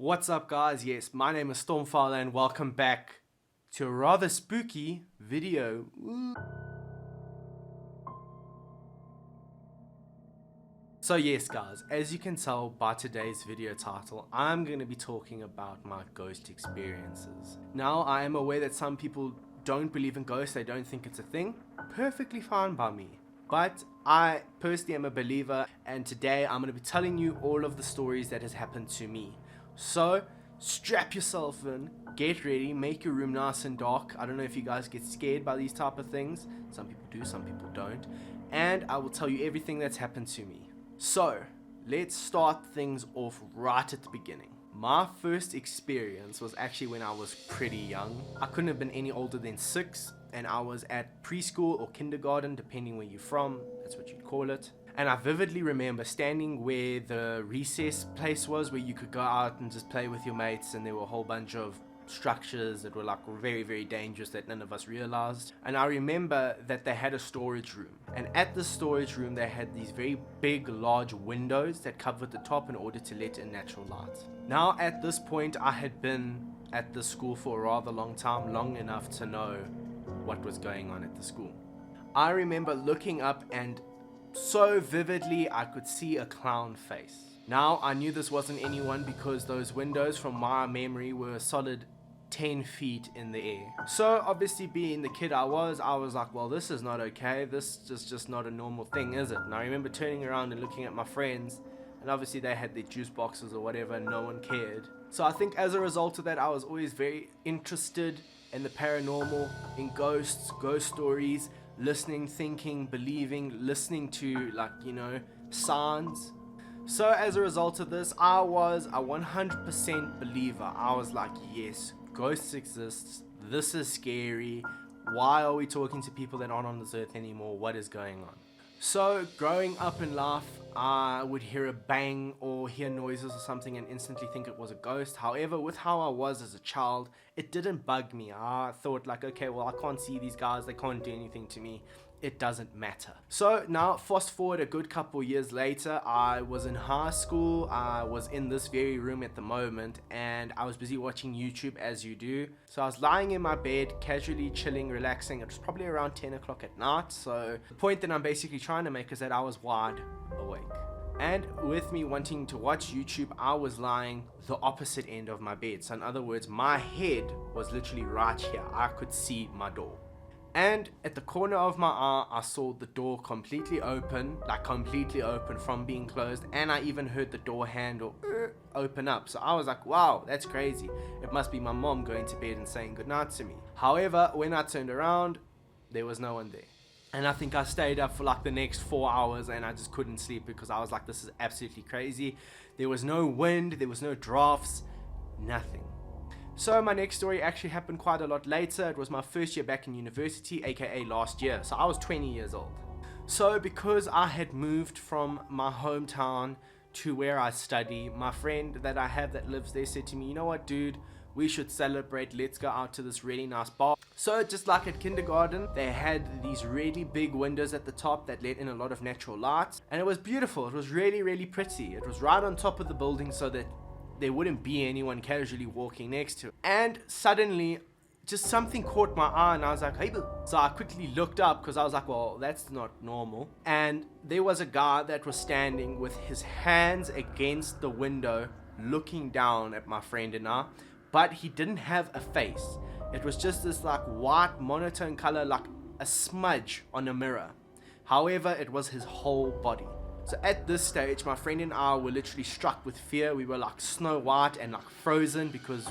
What's up, guys? Yes, my name is Fowler and welcome back to a rather spooky video. Ooh. So yes guys, as you can tell by today's video title, I'm going to be talking about my ghost experiences. Now, I am aware that some people don't believe in ghosts, they don't think it's a thing. Perfectly fine by me. But I personally am a believer, and today I'm going to be telling you all of the stories that has happened to me. So strap yourself in, get ready, make your room nice and dark. I don't know if you guys get scared by these type of things. Some people do, some people don't. And I will tell you everything that's happened to me. So let's start things off right at the beginning. My first experience was actually when I was pretty young. I couldn't have been any older than 6, and I was at preschool or kindergarten, depending where you're from, that's what you'd call it. And I vividly remember standing where the recess place was, where you could go out and just play with your mates, and there were a whole bunch of structures that were like very, very dangerous that none of us realized. And I remember that they had a storage room, and at the storage room they had these very big, large windows that covered the top in order to let in natural light. Now at this point I had been at the school for a rather long time, long enough to know what was going on at the school. I remember looking up, and so vividly I could see a clown face. Now I knew this wasn't anyone because those windows from my memory were a solid 10 feet in the air. So obviously, being the kid I was like, well, this is not okay, this is just not a normal thing, is it? And I remember turning around and looking at my friends, and obviously they had their juice boxes or whatever and no one cared. So I think as a result of that, I was always very interested in the paranormal, in ghosts, ghost stories, listening, thinking, believing, listening to, like, you know, signs. So as a result of this, I was a 100% believer. I was like, yes, ghosts exist, this is scary, why are we talking to people that aren't on this earth anymore, what is going on? So growing up in life, I would hear a bang or hear noises or something and instantly think it was a ghost. However, with how I was as a child, it didn't bug me. I thought like, okay, well, I can't see these guys, they can't do anything to me, it doesn't matter. So now fast forward a good couple years later, I was in high school, I was in this very room at the moment, and I was busy watching YouTube as you do. So I was lying in my bed, casually chilling, relaxing. It was probably around 10 o'clock at night. So the point that I'm basically trying to make is that I was wide awake. And with me wanting to watch YouTube, I was lying the opposite end of my bed. So in other words, my head was literally right here. I could see my door. And at the corner of my eye, I saw the door completely open, like completely open from being closed, and I even heard the door handle open up. So I was like, wow, that's crazy. It must be my mom going to bed and saying goodnight to me. However, when I turned around, there was no one there. And I think I stayed up for like the next 4 hours, and I just couldn't sleep because I was like, this is absolutely crazy. There was no wind, there was no drafts, nothing. So my next story actually happened quite a lot later. It was my first year back in university, aka last year. So I was 20 years old. So because I had moved from my hometown to where I study, my friend that I have that lives there said to me, you know what, dude, we should celebrate, let's go out to this really nice bar. So just like at kindergarten, they had these really big windows at the top that let in a lot of natural light, and it was beautiful. It was really, really pretty. It was right on top of the building so that there wouldn't be anyone casually walking next to it. And suddenly just something caught my eye, and I was like, hey boo. So I quickly looked up because I was like, well, that's not normal. And there was a guy that was standing with his hands against the window looking down at my friend and I, but he didn't have a face. It was just this like white monotone color, like a smudge on a mirror. However, it was his whole body. So at this stage, my friend and I were literally struck with fear. We were like Snow White and like frozen because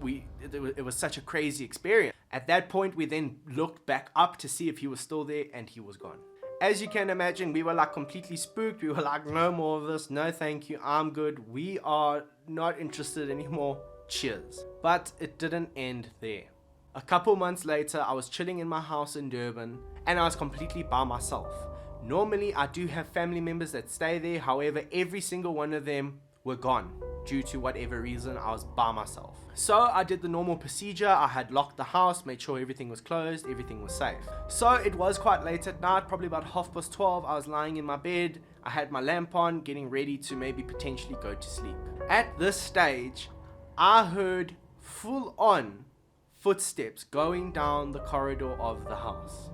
it was such a crazy experience. At that point, we then looked back up to see if he was still there, and he was gone. As you can imagine, we were like completely spooked. We were like, no more of this, no thank you, I'm good, we are not interested anymore, cheers. But it didn't end there. A couple months later, I was chilling in my house in Durban, and I was completely by myself. Normally, I do have family members that stay there. However, every single one of them were gone due to whatever reason. I was by myself. So I did the normal procedure. I had locked the house, made sure everything was closed, everything was safe. So it was quite late at night, probably about 12:30. I was lying in my bed. I had my lamp on, getting ready to maybe potentially go to sleep. At this stage, I heard full on footsteps going down the corridor of the house.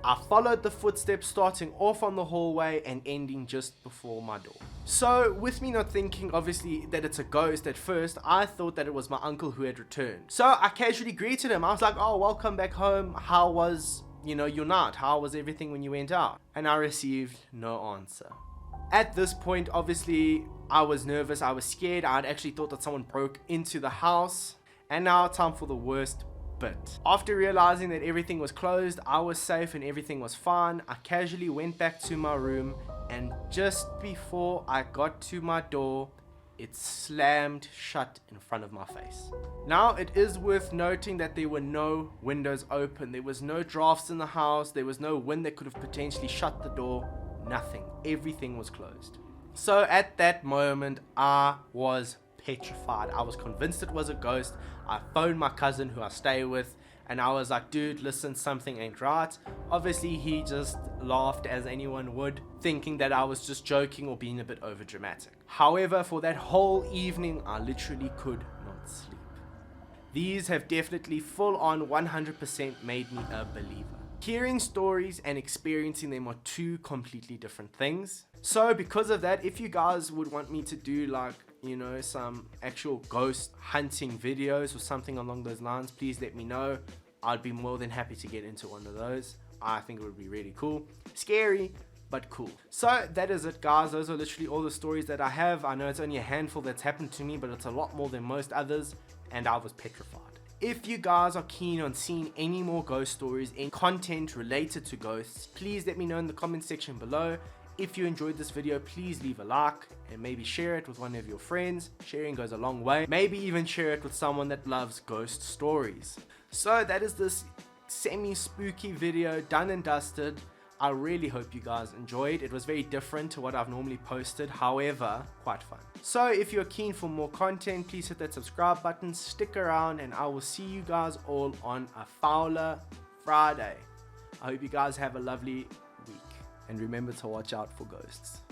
I followed the footsteps, starting off on the hallway and ending just before my door. So with me not thinking obviously that it's a ghost at first, I thought that it was my uncle who had returned. So I casually greeted him. I was like, oh, welcome back home. How was, your night? How was everything when you went out? And I received no answer. At this point, obviously, I was nervous. I was scared. I had actually thought that someone broke into the house. And now time for the worst bit. After realizing that everything was closed, I was safe and everything was fine, I casually went back to my room, and just before I got to my door, it slammed shut in front of my face. Now, it is worth noting that there were no windows open. There was no drafts in the house. There was no wind that could have potentially shut the door. Nothing. Everything was closed. So at that moment, I was petrified. I was convinced it was a ghost. I phoned my cousin who I stay with, and I was like, dude, listen, something ain't right. Obviously, he just laughed as anyone would, thinking that I was just joking or being a bit over dramatic. However, for that whole evening, I literally could not sleep. These have definitely full on 100% made me a believer. Hearing stories and experiencing them are two completely different things. So because of that, if you guys would want me to do some actual ghost hunting videos or something along those lines, please let me know. I'd be more than happy to get into one of those. I think it would be really cool. Scary, but cool. So that is it, guys. Those are literally all the stories that I have. I know it's only a handful that's happened to me, but it's a lot more than most others, and I was petrified. If you guys are keen on seeing any more ghost stories and content related to ghosts, please let me know in the comment section below. If you enjoyed this video, please leave a like and maybe share it with one of your friends. Sharing goes a long way. Maybe even share it with someone that loves ghost stories. So that is this semi-spooky video done and dusted. I really hope you guys enjoyed. It was very different to what I've normally posted, however, quite fun. So if you're keen for more content, please hit that subscribe button, stick around, and I will see you guys all on a Fowler Friday. I hope you guys have a lovely week, and remember to watch out for ghosts.